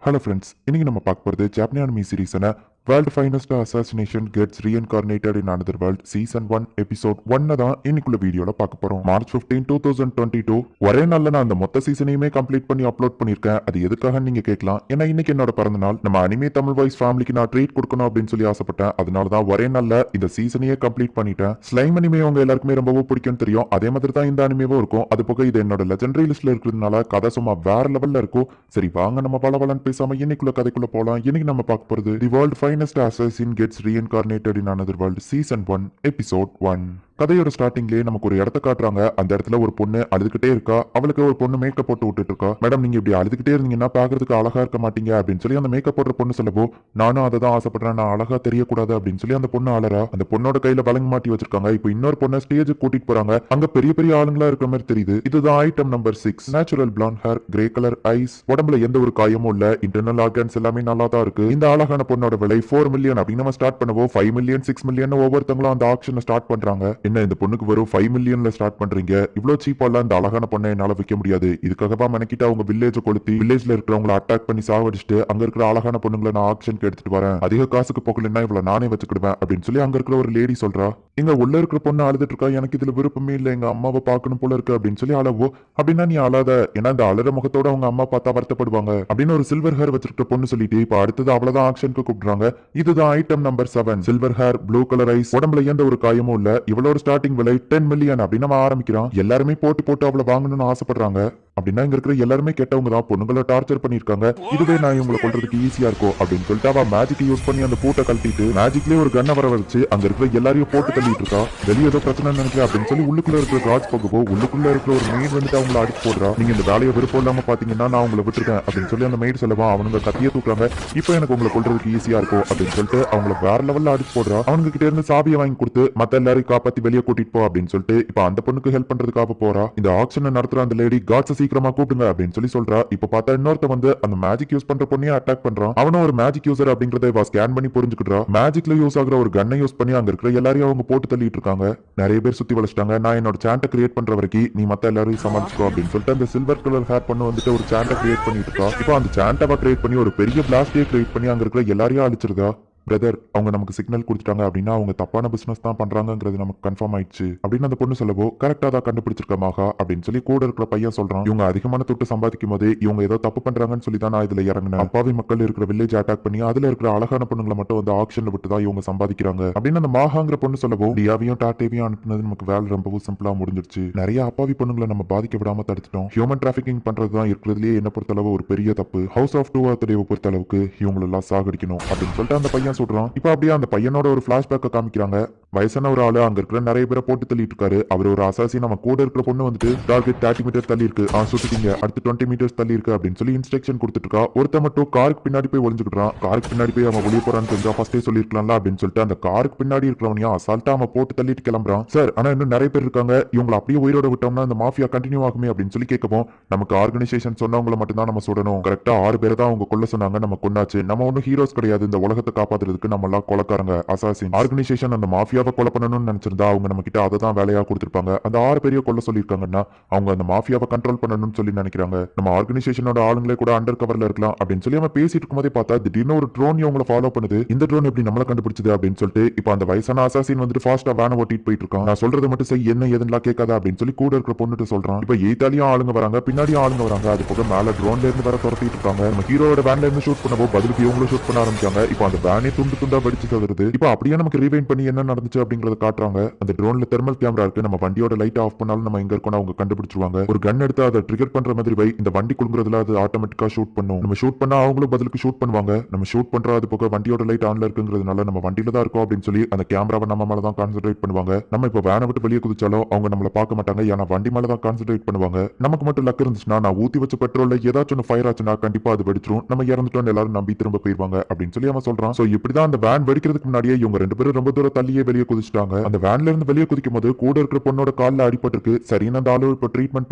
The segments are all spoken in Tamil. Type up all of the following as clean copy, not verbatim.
ஹலோ ஃப்ரெண்ட்ஸ், இன்னைக்கு நம்ம பார்க்க போகிறது ஜாப்பனி அனிமி சீரீஸான world finest assassination gets reincarnated in another world season 1 episode 1 தான் இன்னைக்குள்ள வீடியோவில் பார்க்க போகிறோம். மார்ச் 15, 2022 ஒரே நாளில் நான் அந்த மொத்த சீசனையுமே கம்ப்ளீட் பண்ணி அப்லோட் பண்ணியிருக்கேன். அது எதுக்காக நீங்கள் கேட்கலாம். ஏன்னா இன்னைக்கு என்னோட பிறந்த நாள். நம்ம அனிமே தமிழ் வாய்ஸ் ஃபேமிலிக்கு நான் ட்ரீட் கொடுக்கணும் அப்படின்னு சொல்லி ஆசைப்பட்டேன். அதனால தான் ஒரே நாளில் இந்த சீசனையே கம்ப்ளீட் பண்ணிட்டேன். ஸ்லைம் அனிமே அவங்க எல்லாருக்குமே ரொம்பவும் பிடிக்கும்னு தெரியும். அதே மாதிரி தான் இந்த அனிமேவும் இருக்கும். அது போக இது என்னோட லெஜெண்டரி லிஸ்ட்ல இருக்கிறதுனால கதை சும்மா வேற லெவல்ல இருக்கும். சரி வாங்க நம்ம பலவலன்னு பேசாம இன்னைக்குள்ள கதைக்குள்ள போலாம். இன்னைக்கு நம்ம பார்க்க போறது the world finest assassin gets reincarnated in another world season 1 episode 1. கதையோட ஸ்டார்டிங்லேயே நமக்கு ஒரு இடத்த காட்டுறாங்க. அந்த இடத்துல ஒரு பொண்ணு அழுதுகிட்டே இருக்கா. அவளுக்கு ஒரு பொண்ணு மேக்கப் போட்டு விட்டுட்டு இருக்கா. மேடம், நீங்க இப்படி அழுதுகிட்டே இருந்தீங்கன்னா பாக்குறதுக்கு அழகா இருக்க மாட்டீங்க அப்படின்னு சொல்லி அந்த மேக்கப் போடுற பொண்ணு சொல்லவோ, நானும் அதை தான் ஆசைப்படுறேன், நான் அழகா தெரியக்கூடாது அப்படின்னு சொல்லி அந்த பொண்ணு அழறா. அந்த பொண்ணோட கையில வழங்க மாட்டி வச்சிருக்காங்க. இப்போ இன்னொரு பொண்ணை ஸ்டேஜுக்கு கூட்டிட்டு போறாங்க. அங்க பெரிய பெரிய ஆளுங்களா இருக்கிற மாதிரி தெரியுது. இதுதான் item number 6. Natural blonde hair, grey colour eyes, உடம்புல எந்த ஒரு காயமும் இல்ல, இன்டர்னல் ஆர்கன்ஸ் எல்லாமே நல்லா தான் இருக்கு. இந்த அழகான பொண்ணோட விலை 4 மில்லியன் அப்படின்னு நம்ம ஸ்டார்ட் பண்ணவோ 5 மில்லியன் 6 மில்லியன் ஒவ்வொருத்தங்களும் அந்த ஆக்ஷனை ஸ்டார்ட் பண்றாங்க. என்ன இந்த பொண்ணுக்கு வரும் 5 மில்லியன்ல ஸ்டார்ட் பண்றீங்க? இவ்வளவு சீப்பாலாம் இந்த அழகான பொண்ணை என்னால விற்க முடியாது. இதுக்காகவா மெனக்கிட்டு அவங்க வில்லேஜ் கொளுத்தி வில்லேஜ்ல இருக்கிறவங்களை அட்டாக் பண்ணி சாவடிச்சுட்டு அங்க இருக்கிற அழகான பொண்ணுங்களை நான் ஆக்ஷனுக்கு எடுத்துட்டு வரேன். அதிக காசுக்கு போகலன்னா இவ்வளவு நானே வச்சுக்கிடுவேன் அப்படின்னு சொல்லி அங்க இருக்கிற ஒரு லேடி சொல்றா. இங்க உள்ள இருக்கிற பொண்ணு அழுதுட்டு இருக்கா. எனக்கு இதுல விருப்பமே இல்லை, எங்க அம்மாவை பார்க்கணும் போல இருக்கு அப்படின்னு சொல்லி அழவோ. அப்படின்னா நீ அழாத, ஏன்னா இந்த அழற முகத்தோட அவங்க அம்மா பார்த்தா வருத்தப்படுவாங்க அப்படின்னு ஒரு சில்வர் ஹேர் வச்சிருக்க பொண்ணு சொல்லிட்டு இப்ப அடுத்தது அவ்வளவுதான் ஆக்ஷனுக்கு கூப்பிடுறாங்க. இதுதான் item number 7. Silver hair, blue colour eyes, உடம்புல எந்த ஒரு காயமும் இல்ல, இவளோட ஸ்டார்டிங் விலை 10 மில்லியன் அப்படின்னு நம்ம ஆரம்பிக்கிறோம். எல்லாருமே போட்டு அவளை வாங்கணும்னு ஆசைப்படுறாங்க. அப்படின்னா இங்க இருக்கிற எல்லாருமே கெட்டவங்க தான், பொண்ணுங்களை டார்ச்சர் பண்ணிருக்காங்க. இதுவே நான் இவங்களை கொள்றதுக்கு ஈஸியா இருக்கும் அப்படின்னு சொல்லிட்டு அவ மேஜிக் யூஸ் பண்ணி அந்த பூட்டை கழட்டிட்டு மேஜிக்லயே ஒரு கண்ணை வர வச்சு அங்க இருக்கிற எல்லாரையும் போட்டு தள்ளிட்டு இருக்கா. வெளியே ஏதோ பிரச்சனை நினைக்கிறேன் அப்படின்னு சொல்லி உள்ளுக்குள்ள இருக்கிற ராஜ் பகுவோ உள்ளுக்குள்ள இருக்கிற ஒரு மெய்ட் வந்துட்டு அவங்களை அடிச்சு போடுறா. நீங்க இந்த வேலையை விருப்பம் இல்லாம பாத்தீங்கன்னா நான் உங்களை விட்டுருக்கேன் அப்படின்னு சொல்லி அந்த மெய்ட் சொல்லவா அவனுங்க கத்திய தூக்குறாங்க. இப்போ எனக்கு உங்களை கொள்றதுக்கு ஈஸியா இருக்கும் அப்படின்னு சொல்லிட்டு அவங்களை வேற லெவல்ல அடிச்சு போடுறா. அவங்க கிட்ட இருந்து சாவியை வாங்கி கொடுத்து மத்த எல்லாரையும் காப்பாத்தி வெளியே கூட்டிட்டு போ அப்படின்னு சொல்லிட்டு இப்ப அந்த பொண்ணுக்கு ஹெல்ப் பண்றதுக்காக போறா. இந்த ஆக்ஷனை நடத்துற அந்த லேடி காட்ஸை சீக்கிரமா கூப்பிடுங்க அப்படின்னு சொல்லி சொல்றா. இப்ப பார்த்தா இன்னொருத்த வந்து அந்த மேஜிக் யூஸ் பண்ற பொண்ணையே அட்டாக் பண்றான். அவனும் ஒரு மேஜிக் யூசர் அப்படிங்கறத இவ ஸ்கேன் பண்ணி புரிஞ்சுக்கிட்டா. மேஜிக்ல யூஸ் ஆகுற ஒரு கன்னை யூஸ் பண்ணி அங்க இருக்கிற எல்லாரையும் அவங்க போட்டு தள்ளிட்டு இருக்காங்க. நிறைய பேர் சுத்தி வளைச்சிட்டாங்க. நான் என்னோட சாண்டை கிரியேட் பண்ற வரைக்கும் நீ மத்த எல்லாரையும் சமாளிச்சுக்கோ அப்படின்னு சொல்லிட்டு அந்த சில்வர் கலர் ஹேர் பண்ண வந்துட்டு ஒரு சாண்டை கிரியேட் பண்ணிட்டு இருக்கா. இப்போ அந்த சாண்டவை கிரியேட் பண்ணி ஒரு பெரிய பிளாஸ்டே கிரியேட் பண்ணி அங்க இருக்கிற எல்லாரையும் அழிச்சிருதா. பிரதர், அவங்க நமக்கு சிக்னல் கொடுத்துட்டாங்க அப்படின்னா அவங்க தப்பான பிசினஸ் தான் பண்றாங்கிறது நமக்கு கன்ஃபார்ம் ஆயிடுச்சு அப்படின்னு அந்த பொண்ணு சொல்லவோ, கரெக்டா தான் கண்டுபிடிச்சிருக்க மாகா அப்படின்னு சொல்லி கூட இருக்கிற பையன் சொல்றான். இவங்க அதிகமான தொட்டு சம்பாதிக்கும் போது இவங்க ஏதோ தப்பு பண்றாங்கன்னு சொல்லி தான் நான் இதுல இறங்கினேன். அப்பாவி மக்கள் இருக்கிற வில்லேஜ் அட்டாக் பண்ணி அதுல இருக்கிற அழகான பொண்ணுங்களை மட்டும் வந்து ஆக்ஷன்ல விட்டு தான் இவங்க சம்பாதிக்கிறாங்க அப்படின்னு அந்த மாகாங்கிற பொண்ணு சொல்லவோ, டியாவையும் டாட்டேவையும் அனுப்புனது நமக்கு வேலை ரொம்பவும் சிம்பிளா முடிஞ்சிருச்சு. நிறைய அப்பாவி பொண்ணுங்களை நம்ம பாதிக்க விடாம தடுத்துட்டோம். ஹியூமன் டிராபிகிங் பண்றதுதான் இருக்கிறதுலயே என்ன பொறுத்தளவு ஒரு பெரிய தப்பு. ஹவுஸ் ஆஃப் டூ ஆத்தரவை பொறுத்த அளவுக்கு இவங்களை எல்லாம் சாகடிக்கணும் அப்படின்னு சொல்லிட்டு அந்த பையன் சொல்றான். இப்ப அப்படியே அந்த பையனோட ஒரு பிளாஷ்பேக்க காமிக்கிறாங்க. வயசான ஒரு ஆளு அங்க இருக்கிற நிறைய பேரை போட்டு தள்ளிட்டு இருக்காரு. அவர் ஒரு அசாசி. நம்ம கூட இருக்கிற பொண்ணு வந்துட்டு டார்கெட் 30 மீட்டர் தள்ளி இருக்கு, சுட்டுட்டீங்க, அடுத்து 20 மீட்டர்ஸ் தள்ளி இருக்கு அப்படின்னு சொல்லி இன்ஸ்ட்ரக்ஷன் கொடுத்துட்டு இருக்கா. ஒருத்த மட்டும் காருக்கு பின்னாடி போய் ஒளிஞ்சுக்கிட்டான். காருக்கு பின்னாடி போய் அவன் ஒளிய போறான்னு தெரிஞ்சா ஃபர்ஸ்டே சொல்லிருக்கலாம்ல அப்படின்னு சொல்லிட்டு அந்த காருக்கு பின்னாடி இருக்கிறவனையா அசால்ட்டா அவன் போட்டு தள்ளிட்டு கிளம்புறான். சார், ஆனா இன்னும் நிறைய பேர் இருக்காங்க, இவங்களை அப்படியே உயிரோட விட்டோம்னா அந்த மாஃபியா கண்டினியூ ஆகுமே அப்படின்னு சொல்லி கேட்கவும், நமக்கு ஆர்கனைசேஷன் சொன்னவங்களை மட்டும் தான் நம்ம சுடணும். கரெக்டா 6 பேரை தான் அவங்க கொல்ல சொன்னாங்க, நம்ம கொண்டாச்சு. நம்ம ஒன்னும் ஹீரோஸ் கிடையாது, இந்த உலகத்தை காப்பாத்துறதுக்கு நம்ம எல்லாம் கொலக்காரங்க, அசாசின். ஆர்கனைசேஷன் அந்த மாஃபியாவை கொலை பண்ணணும்னு நினைச்சிருந்தா அவங்க நம்ம கிட்ட அதை தான் வேலையா கொடுத்திருப்பாங்க. அந்த 6 பேரைய கொல்ல சொல்லியிருக்காங்கன்னா அவங்க அந்த மாஃபியாவை கண்ட்ரோல் பண்ணணும்னு சொல்லி நினைக்கிறாங்க. நம்ம ஆர்கனைசேஷனோட ஆளுங்களே கூட அண்டர் கவர்ல இருக்கலாம் அப்படின்னு சொல்லி அவன் பேசிட்டு இருக்கும்போதே பார்த்தா திடீர்னு ஒரு ட்ரோன் இவங்களை ஃபாலோ பண்ணுது. இந்த ட்ரோன் எப்படி நம்மள கண்டுபிடிச்சது அப்படின்னு சொல்லிட்டு இப்ப அந்த வயசான அசாசின் வந்துட்டு ஃபாஸ்டா வேனை ஓட்டிட்டு போயிட்டு இருக்கான். நான் சொல்றது மட்டும் செய், என்ன எதுலாம் கேட்காத அப்படின்னு சொல்லி கூட இருக்கிற பொண்ணுட்டு சொல்றான். இப்ப எய்தாலியும் ஆளுங்க வராங்க, பின்னாடியும் ஆளுங்க வராங்க. அது போக மேல ட்ரோன்ல இருந்து வர துரத்திட்டு இருக்காங்க. நம்ம ஹீரோட வேன்ல இருந்து ஷூட் பண்ணவோ பதிலுக்கு இவங்களும் ஷூட் பண்ண ஆரம்பிச்சாங்க. இப்ப அந்த வேனே துண்டு துண்டா வெடிச்சு தருது. இப்ப அப்படியே நமக்கு ரீவைண்ட் பண்ணி என்ன நடந்துச்சு அப்படிங்கறத காட்டுறாங்க. அந்த ட்ரோன்ல தெர்மல் கேமரா இருக்கு. நம்ம வண்டியோட லைட் ஆஃப் பண்ணாலும் நம்ம எங்க இருக்கோம் அவங்க கண்டுபிடிச்சிருவாங்க. ஒரு கன் எடுத்து அதை ட்ரிகர் பண்ற மாதிரி வை, இந்த வண்டி குலுங்குறதுல அது ஆட்டோமேட்டிக்கா ஷூட் பண்ணும். நம்ம ஷூட் பண்ணா அவங்களும் பதிலுக்கு ஷூட் பண்ணுவாங்க. நம்ம ஷூட் பண்ற அது போக வண்டியோட லைட் ஆன்ல இருக்குங்கிறதுனால நம்ம வண்டியில தான் இருக்கோம் அப்படின்னு சொல்லி அந்த கேமராவை நம்ம மேல தான் கான்சென்ட்ரேட் பண்ணுவாங்க. நம்ம இப்ப வேனை விட்டு வெளியே குதிச்சாலும் அவங்க நம்மள பார்க்க மாட்டாங்க, ஏன்னா வண்டி மேல தான் கான்சென்ட்ரேட் பண்ணுவாங்க. நமக்கு மட்டும் லக் இருந்துச்சுன்னா நான் ஊத்தி வச்ச பெட்ரோல்ல ஏதாச்சும் ஃபயர் ஆச்சுன்னா கண்டிப்பா அது வெடிச்சிரும், நம்ம இறந்துட்டோம் எல்லாரும் நம்பி திரும்ப போயிருவாங்க அப்படின்னு சொல்லி அவன் சொல்றான். சோ இப்படிதான் அந்த வேன் வெடிக்கிறதுக்கு முன்னாடியே இவங்க ரெண்டு பேரும் ரொம்ப தூரம் தள்ளியே வெளியே குதிச்சிட்டாங்க. அந்த வேன்ல இருந்து வெளியே குதிக்கும் போது கூட இருக்கிற பொண்ணோட கால்ல அடிபட்டிருக்கு. சரின்னு அந்த ஆளு இப்ப ட்ரீட்மெண்ட்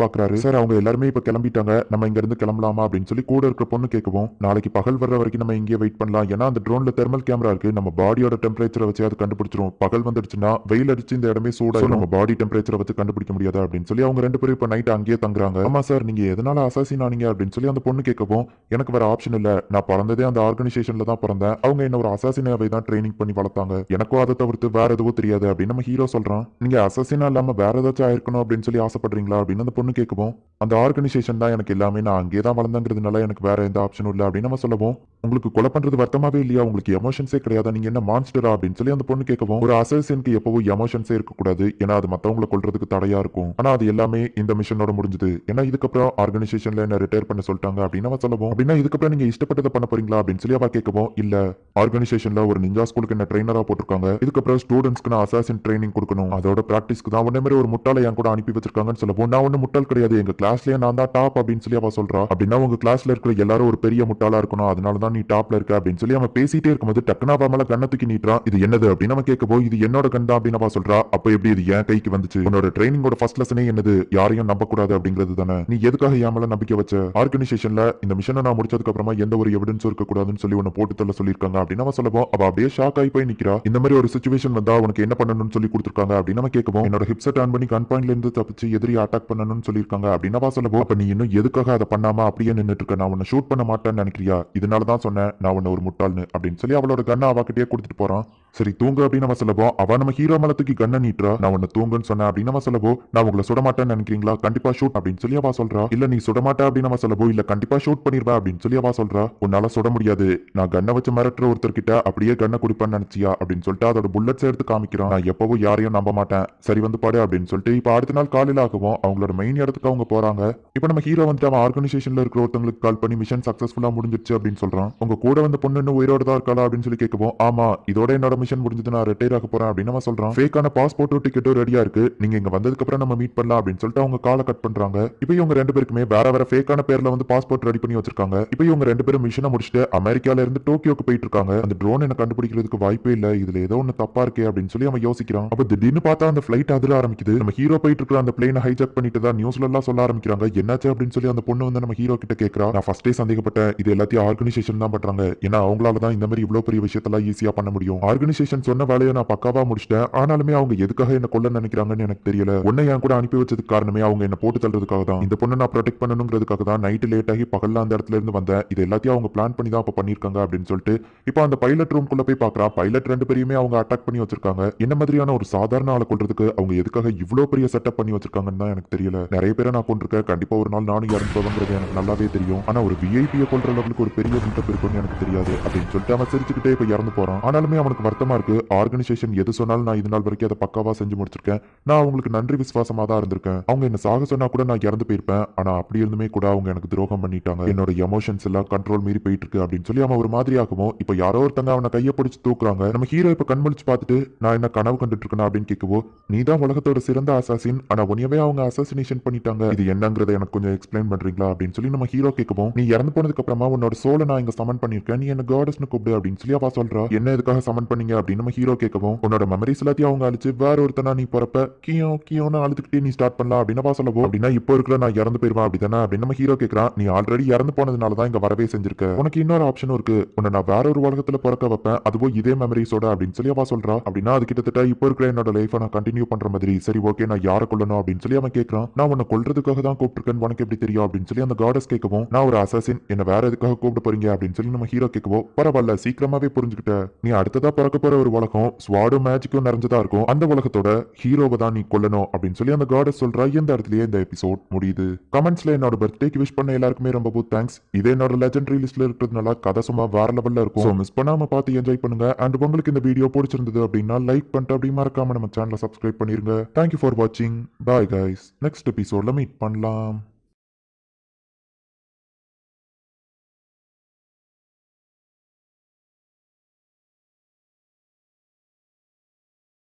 பாக்குறாரு. சார் அவங்க எல்லாருமே இப்ப கிளம்பிட்டாங்க, நம்ம இங்க இருந்து கிளம்பலாமா அப்படின்னு சொல்லி கூட இருக்கிற பொண்ணு கேட்கவும், நாளைக்கு பகல் வர்ற வரைக்கும் நம்ம இங்கே வெயிட் பண்ணலாம். ஏன்னா அந்த ட்ரோன்ல தெர்மல் கேமரா இருக்கு, நம்ம பாடியோட டெம்பரேச்சரை வச்சு அது கண்டுபிடிச்சிரும். பகல் வந்துடுச்சுன்னா வெயில் அடிச்சு இந்த இடமே சூடாயிரும், நம்ம பாடி டெம்பரேச்சரை வச்சு கண்டுபிடிக்க முடியாது அப்படின்னு சொல்லி அவங்க ரெண்டு பேரும் இப்ப நைட் அங்கேயே தங்குறாங்க. ஆமா சார், நீங்க எதனால அசாசின் ஆனீங்க அப்படின்னு சொல்லி அந்த பொண்ணு கேட்கவும், எனக்கு வேற ஆப்ஷன் இல்ல, நான் பிறந்ததே அந்த ஆர்கனைசேஷன்ல தான் பிறந்தேன், அவங்க என்ன ஒரு அசாசினாவை தான் ட்ரைனிங் பண்ணி வளர்த்தாங்க, எனக்கும் அதை தவிர்த்து வேற எதுவும் தெரியாது அப்படின்னு நம்ம ஹீரோ சொல்றான். நீங்க அசாசினா இல்லாம வேற ஏதாச்சும் ஆயிருக்கணும் அப்படின்னு சொல்லி ஆசைப்படுறீங்களா அப்படின்னு அந்த பொண்ணு கேட்கவும், அந்த ஆர்கனைசேஷன் தான் எனக்கு எல்லாமே, நான் அங்கேயே தான் வளர்ந்தங்கிறதுனால எனக்கு வேற எந்த ஆப்ஷனும் இல்லை அப்படின்னு நம்ம சொல்லவும், உங்களுக்கு கொலை பண்றது வருத்தமாவே இல்லையா, உங்களுக்கு எமோஷன்ஸே கிடையாது, நீங்க என்ன மான்ஸ்டரா அப்படின்னு சொல்லி அந்த பொண்ணு கேட்கவும், ஒரு அசாசினுக்கு எப்பவும் எமோஷன்ஸே இருக்கக்கூடாது, ஏன்னா அது மத்தவங்களை கொல்றதுக்கு தடையா இருக்கும். ஆனா அது எல்லாமே இந்த மிஷனோட முடிஞ்சது, ஏன்னா இதுக்கப்புறம் ஆர்கனைசேஷன்ல என்ன ரிட்டையர் பண்ண சொல்லிட்டாங்க அப்படின்னு அவ சொல்லவும், அப்படின்னா இதுக்கப்புறம் நீங்க இஷ்டப்பட்டதை பண்ண போறீங்களா அப்படின்னு சொல்லி அவ கேட்கவும், இல்ல ஆர்கனைசேஷன்ல ஒரு நிஞ்சா ஸ்கூலுக்கு என்ன ட்ரெயினரா போட்டிருக்காங்க, இதுக்கப்புறம் ஸ்டூடெண்ட்ஸ்க்கு நான் அசாசின் ட்ரைனிங் கொடுக்கணும், அதோட பிராக்டிஸ்க்கு தான் உடனே மாதிரி ஒரு முட்டாளை என் கூட அனுப்பி வச்சிருக்காங்கன்னு சொல்லவும், நான் ஒன்னும் முட்டாள் கிடையாது, எங்க கிளாஸ்லயே நான் தான் டாப் அப்படின்னு சொல்லி அவ சொல்றா. அப்படின்னா உங்க கிளாஸ்ல இருக்கிற எல்லாரும் ஒரு பெரிய முட்டாளா இருக்கணும், அதனாலதான் நீ டாப்ல இருக்க அப்படின்னு சொல்லி அவன் பேசிட்டே இருக்கும்போது டக்குனா அவ மேல கண்ணை தூக்கி நீட்டுறான். இது என்னது அப்படின்னு அவன் கேட்கவும், இது என்னோட கண் தான் அப்படின்னு அவ சொல்றா. அப்ப எப்படி இது என் கைக்கு வந்துச்சு, உன்னோட ட்ரைனிங்கோட ஃபர்ஸ்ட் லெசனே என்னது, யாரையும் நம்ப கூடாது அப்படிங்கிறது தானே, நீ எதுக்காக என் மேல நம்பிக்கை வச்ச, ஆர்கனைசேஷன்ல இந்த மிஷனை நான் முடிச்சதுக்கு அப்புறமா எந்த ஒரு எவிடன்ஸும் இருக்க கூடாதுன்னு சொல்லி உன்னை போட்டு தள்ள சொல்லியிருக்காங்க அப்படின்னு அவ சொல்லவும், அவ அப்படியே ஷாக் ஆகி போய் நிக்கிறா. இந்த மாதிரி ஒரு சிச்சுவேஷன் வந்தா உனக்கு என்ன பண்ணணும்னு சொல்லி கொடுத்துருக்காங்க அப்படின்னு நம்ம கேட்கவும், என்னோட ஹிப்ஸை டர்ன் பண்ணி கன் பாயிண்ட்ல இருந்து தப்பிச்சு எதிரி அட்டாக் பண்ணணும்னு சொல்லியிருக்காங்க அப்படின்னு அவ சொல்லவும், அப்ப நீ இன்னும் எதுக்காக அதை பண்ணாம அப்படியே நின்னுட்டு இருக்க, நான் உன்னை ஷூட் பண்ண மாட்டேன்னு நினைக்கிறியா, இதனால தான் சொன்னேன் நான் உன்னை ஒரு முட்டாள்னு அப்படின்னு சொல்லி அவளோட கண்ணை அவகிட்டயே கொடுத்துட்டு போறான். சரி தூங்க அப்படின்னு நம்ம சொல்லவும், அவ நம்ம ஹீரோ மேல தூக்கி கண்ணை நீட்டுறா. நான் உன்னை தூங்குன்னு சொன்னேன் அப்படின்னு நம்ம சொல்லவும், நான் உங்களை சுட மாட்டேன்னு நினைக்கிறீங்களா, கண்டிப்பா ஷூட் அப்படின்னு சொல்லி அவ சொல்றா. இல்ல நீ சுட மாட்டே அப்படின்னு நம்ம சொல்லவும், இல்ல கண்டிப்பா ஷூட் பண்ணிருவா அப்படின்னு சொல்லி அவ சொல்றா. உன்னால சுட முடியாது, நான் கண்ணை வச்சு மிரட்டுற ஒருத்தர் கிட்ட அப்படியே கண்ணை குடிப்பேன்னு நினைச்சியா அப்படின்னு சொல்லிட்டு அதோட புல்லட்ஸ் எடுத்து காமிக்கிறான். நான் எப்பவும் யாரையும் நம்ப மாட்டேன், சரி வந்து பாடு அப்படின்னு சொல்லிட்டு இப்ப அடுத்த நாள் காலையில ஆகவும் அவங்களோட மெயின் இடத்துக்கு அவங்க போறாங்க. இப்ப நம்ம ஹீரோ வந்துட்டு அவன் ஆர்கனைசேஷன்ல இருக்கிற ஒருத்தங்களுக்கு கால் பண்ணி மிஷன் சக்சஸ்ஃபுல்லா முடிஞ்சிருச்சு அப்படின்னு சொல்றான். உங்க கூட வந்த பொண்ணு இன்னும் உயிரோட தான் இருக்காளா அப்படின்னு சொல்லி கேட்கவும், ஆமா இதோட என்னோட மிஷன் முடிஞ்சது, நான் ரிட்டையர் ஆக போறேன் அப்படின்னு அவன் சொல்றான். ஃபேக்கான பாஸ்போர்ட்டும் டிக்கெட்டும் ரெடியா இருக்கு, நீங்க இங்க வந்ததுக்கு அப்புறம் நம்ம மீட் பண்ணலாம் அப்படின்னு சொல்லிட்டு அவங்க காலை கட் பண்றாங்க. இப்போ இவங்க ரெண்டு பேருக்குமே வேற வேற ஃபேக்கான பேர்ல வந்து பாஸ்போர்ட் ரெடி பண்ணி வச்சிருக்காங்க. இப்போ இவங்க ரெண்டு பேரும் மிஷனை முடிச்சுட்டு அமெரிக்கால இருந்து டோக்கியோக்கு போயிட்டு இருக்காங்க. அந்த ட்ரோன் என்ன கண்டுபிடிக்கிறதுக்கு வாய்ப்பே இல்ல, இதுல ஏதோ ஒன்னு தப்பா இருக்கே அப்படின்னு சொல்லி அவன் யோசிக்கிறான். அப்ப திடீர்னு பார்த்தா அந்த ஃபிளைட் அதிர ஆரம்பிக்குது. நம்ம ஹீரோ போயிட்டு இருக்கிற அந்த பிளேனை ஹைஜாக் பண்ணிட்டு தான் நியூஸ்ல எல்லாம் சொல்ல ஆரம்பிக்கிறாங்க. என்னாச்சு அப்படின்னு சொல்லி அந்த பொண்ணு வந்து நம்ம ஹீரோ கிட்ட கேட்கறா. நான் ஃபர்ஸ்டே சந்தேகப்பட்டேன், இது எல்லாத்தையும் ஆர்கனைசேஷன் தான் பண்றாங்க, ஏன்னா அவங்களால தான் இந்த மாதிரி இவ்வளவு பெரிய விஷயத்தெல்லாம் ஈஸியா பண்ண முடியும். ஆர்கனைசேஷன் சொன்ன வேலையை நான் பக்காவா முடிச்சிட்டேன், ஆனாலுமே அவங்க எதுக்காக என்ன கொல்ல நினைக்கிறாங்கன்னு எனக்கு தெரியல. உன்னை என் கூட அனுப்பி வச்சதுக்கு காரணமே அவங்க என்ன போட்டு தள்ளுறதுக்காக தான். இந்த பொண்ணை நான் ப்ரொடெக்ட் பண்ணணுங்கிறதுக்காக தான் நைட்டு லேட் ஆகி பகல்ல அந்த இடத்துல இருந்து வந்தேன். இது எல்லாத்தையும் அவங்க பிளான் பண்ணி தான் அப்ப பண்ணிருக்காங்க அப்படின்னு சொல்லிட்டு இப்போ அந்த பைலட் ரூம்குள்ள போய் பாக்குறா. பைலட் ரெண்டு பேரையுமே அவங்க அட்டாக் பண்ணி வச்சிருக்காங்க. என்ன மாதிரியான ஒரு சாதாரண ஆளை கொல்றதுக்கு அவங்க எதுக்காக இவ்வளவு பெரிய செட்டப் பண்ணி வச்சிருக்காங்கன்னு தான் எனக்கு தெரியல. நிறைய பேரை நான் கொண்டிருக்கேன், கண்டிப்பா ஒரு நாள் நானும் இறந்து போவேங்கிறது எனக்கு நல்லாவே தெரியும். ஆனா ஒரு விஐபியை கொல்ற லெவலுக்கு ஒரு பெரிய பில்டப் இருக்கும்னு எனக்கு தெரியாது அப்படின்னு சொல்லிட்டு அவன் சிரிச்சுக்கிட்டே இப்ப இறந்து போறான். ஆனாலுமே அவனுக்கு வருத்தமா இருக்கு, ஆர்கனைசேஷன் எது சொன்னாலும் நான் இது நாள் வரைக்கும் அதை பக்காவா செஞ்சு முடிச்சிருக்கேன், நான் அவங்களுக்கு நன்றி விசுவாசமா தான் இருந்திருக்கேன். அவங்க என்ன சாக சொன்னா கூட நான் இறந்து போயிருப்பேன், ஆனா அப்படி இருந்துமே கூட அவங்க எனக்கு துரோகம் பண்ணிட்டாங்க, என்னோட எமோஷன்ஸ் எல்லாம் கண்ட்ரோல் மீறி போயிட்டு இருக்கு அப்படின்னு சொல்லி அவன் ஒரு மாதிரி ஆகவும் இப்ப யாரோ ஒருத்தங்க அவனை கையை பிடிச்சு தூக்குறாங்க. நம்ம ஹீரோ இப்ப கண்மொழிச்சு பார்த்துட்டு நான் என்ன கனவு கண்டுட்டு இருக்கேன் அப்படின்னு கேட்கவோ, நீ தான் உலகத்தோட சிறந்த அசாசின், ஆனா உன்னையவே அவங்க அசாசினேஷன் பண்ணிட்டாங்க, இது என்னங்கறத எனக்கு கொஞ்சம் எக்ஸ்பிளைன் பண்றீங்களா அப்படின்னு சொல்லி நம்ம ஹீரோ கேட்கவும், நீ இறந்து போனதுக்கு அப்புறமா உன்னோட சோலை நான் இங்க சமன் பண்ணிருக்கேன், நீ என்ன காடஸ்னு கூப்பிடு அப்படின்னு சொல்லி அவ சொல்றா. என்ன எதுக்காக சமன் பண்ணீங்க அப்படின்னு நம்ம ஹீரோ கேட்கவும், உன்னோட மெமரிஸ் எல்லாத்தையும் அவங்க அழிச்சு வேற ஒருத்தனா நீ போறப்ப கியோ கியோன்னு அழுதுகிட்டே நீ ஸ்டார்ட் பண்ணலாம் அப்படின்னு சொல்லவும், அப்படின்னா இப்போ இருக்கிற நான் இறந்து போயிருவேன் அப்படிதானே அப்படின்னு நம்ம ஹீரோ கேட்கறான். நீ ஆல்ரெடி இறந்து போனதுனால தான் இங்க வரவே செஞ்சிருக்க, உனக்கு இன்னொரு ஆப்ஷனும் இருக்கு, உன்னை நான் வேற ஒரு உலகத்துல பிறக்க வைப்பேன், அதுவும் இதே மெமரிஸோட அப்படின்னு சொல்லி அவ சொல்றா. அப்படின்னா அது கிட்டத்தட்ட இப்போ இருக்கிற என்னோட லைஃபை நான் கண்டினியூ பண்ற மாதிரி. சரி ஓகே, நான் யாரை கொல்லணும் அப்படின்னு சொல்லி அவன் கேட்கறான். நான் உன்னை கொல்றதுக்காக தான் கூப்பிட்டுருக்கேன்னு உனக்கு எப்படி தெரியும் அப்படின்னு சொல்லி அந்த காடஸ் கேட்கவும், நான் ஒரு அசாசின், என்ன வேற எதுக்காக கூப்பிட்டு போறீங்க அப்படின்னு சொல்லி நம்ம ஹீரோ கேட்கவும், பரவாயில்ல சீக்கிரமாவே புரிஞ்சுக்கிட்ட, நீ அடுத்ததா பிறக்க போற ஒரு உலகம் ஸ்வாடும் மேஜிக்கும் நிறைஞ்சதா இருக்கும், அந்த உலகத்தோட ஹீரோவை தான் நீ கொல்லணும் அப்படின்னு சொல்லி அந்த காடஸ் சொல்றா. இந்த இடத்துலயே இந்த எபிசோட் முடியுது. கமெண்ட்ஸ்ல என்னோட பர்த்டேக்கு விஷ் பண்ண எல்லாருக்குமே ரொம்ப தேங்க்ஸ். இதே என்னோட லெஜெண்டரி லிஸ்ட்ல இருக்கிறதுனால கதை சும்மா வேற லெவல்ல இருக்கும், மிஸ் பண்ணாம பார்த்து என்ஜாய் பண்ணுங்க. அண்ட் உங்களுக்கு இந்த வீடியோ பிடிச்சிருந்தது அப்படின்னா லைக் பண்ணிட்டு அப்படி மறக்காம நம்ம சேனலை சப்ஸ்கிரைப் பண்ணிருங்க. தேங்க்யூ ஃபார் வாட்சிங். பாய் கைஸ், நெக்ஸ்ட் எபிசோட்ல மீட் பண்ணலாம்.